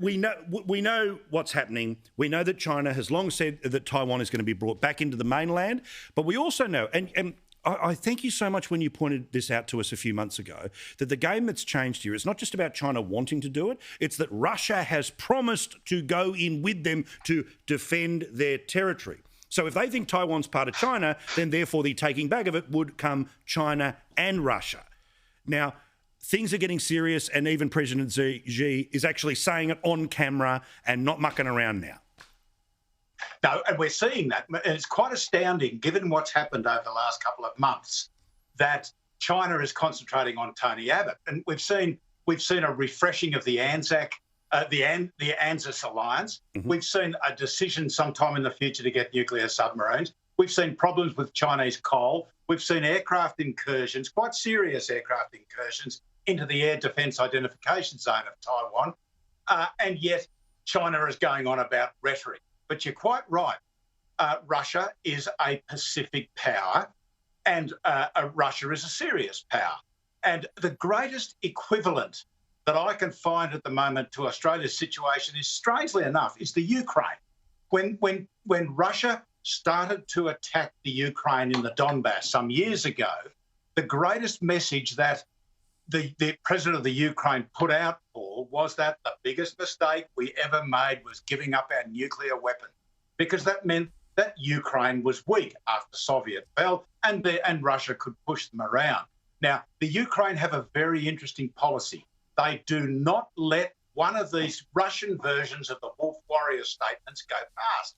we know what's happening. We know that China has long said that Taiwan is going to be brought back into the mainland. But we also know, and I thank you so much when you pointed this out to us a few months ago, that the game that's changed here is not just about China wanting to do it, it's that Russia has promised to go in with them to defend their territory. So if they think Taiwan's part of China, then therefore the taking back of it would come China and Russia. Now, things are getting serious, and even President Xi is actually saying it on camera and not mucking around now. No, and we're seeing that. And it's quite astounding, given what's happened over the last couple of months, that China is concentrating on Tony Abbott. And we've seen a refreshing of the ANZAC, the ANZUS alliance. Mm-hmm. We've seen a decision sometime in the future to get nuclear submarines. We've seen problems with Chinese coal. We've seen aircraft incursions, quite serious aircraft incursions, into the air defence identification zone of Taiwan. And yet China is going on about rhetoric. But you're quite right. Russia is a Pacific power, and Russia is a serious power. And the greatest equivalent that I can find at the moment to Australia's situation is, strangely enough, is the Ukraine. When Russia started to attack the Ukraine in the Donbass some years ago, the greatest message that the president of the Ukraine put out for was that the biggest mistake we ever made was giving up our nuclear weapon, because that meant that Ukraine was weak after Soviet fell, and Russia could push them around. Now, the Ukraine have a very interesting policy. They do not let one of these Russian versions of the Wolf Warrior statements go past.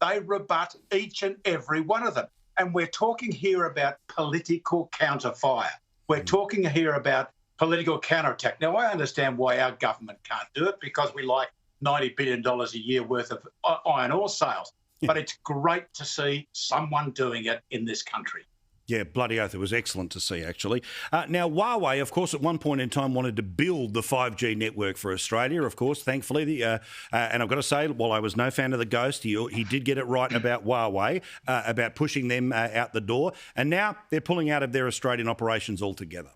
They rebut each and every one of them. And we're talking here about political counterfire. We're talking here about political counterattack. Now, I understand why our government can't do it, because we like $90 billion a year worth of iron ore sales. Yeah. But it's great to see someone doing it in this country. Yeah, bloody oath. It was excellent to see, actually. Now, HUAWEI, of course, at one point in time wanted to build the 5G network for Australia, of course, thankfully. And I've got to say, while I was no fan of the ghost, he did get it right about HUAWEI, about pushing them out the door. And now they're pulling out of their Australian operations altogether.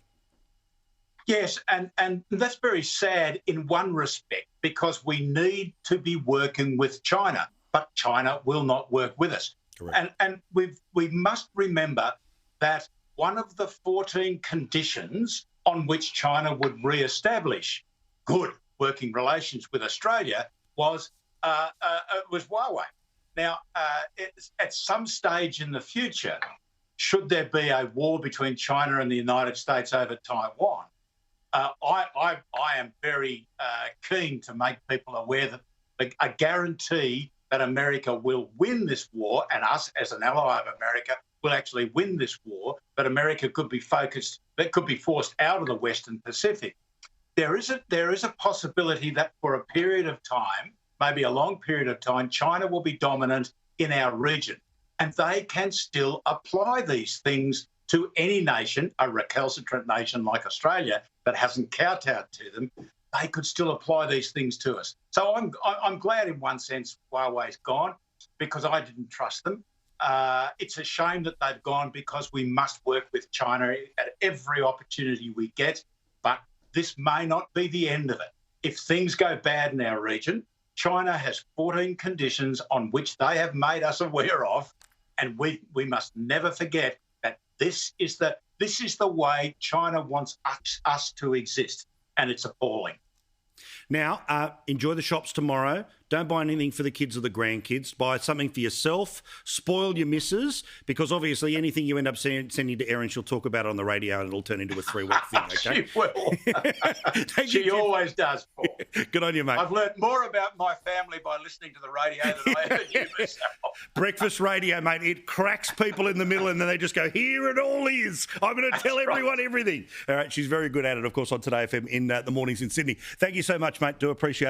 Yes, and that's very sad in one respect, because we need to be working with China, but China will not work with us. Correct. And we must remember that one of the 14 conditions on which China would re-establish good working relations with Australia was HUAWEI. Now, at some stage in the future, should there be a war between China and the United States over Taiwan, I am very keen to make people aware that a guarantee that America will win this war, and us as an ally of America will actually win this war, but America could be forced out of the Western Pacific. There is a possibility that for a period of time, maybe a long period of time, China will be dominant in our region, and they can still apply these things to any nation, a recalcitrant nation like Australia that hasn't kowtowed to them. They could still apply these things to us. So I'm glad in one sense HUAWEI's gone, because I didn't trust them. It's a shame that they've gone, because we must work with China at every opportunity we get, but this may not be the end of it. If things go bad in our region, China has 14 conditions on which they have made us aware of, and we must never forget that this is the way China wants us to exist, and it's appalling. Now, enjoy the shops tomorrow. Don't buy anything for the kids or the grandkids. Buy something for yourself. Spoil your missus, because obviously anything you end up sending to Erin, she'll talk about it on the radio and it'll turn into a 3-week thing, okay? She will. She always does, Paul. Good on you, mate. I've learnt more about my family by listening to the radio than I ever knew myself. Breakfast radio, mate. It cracks people in the middle and then they just go, here it all is. I'm going to tell everyone everything. All right, she's very good at it, of course, on Today FM in the mornings in Sydney. Thank you so much, mate. Do appreciate it.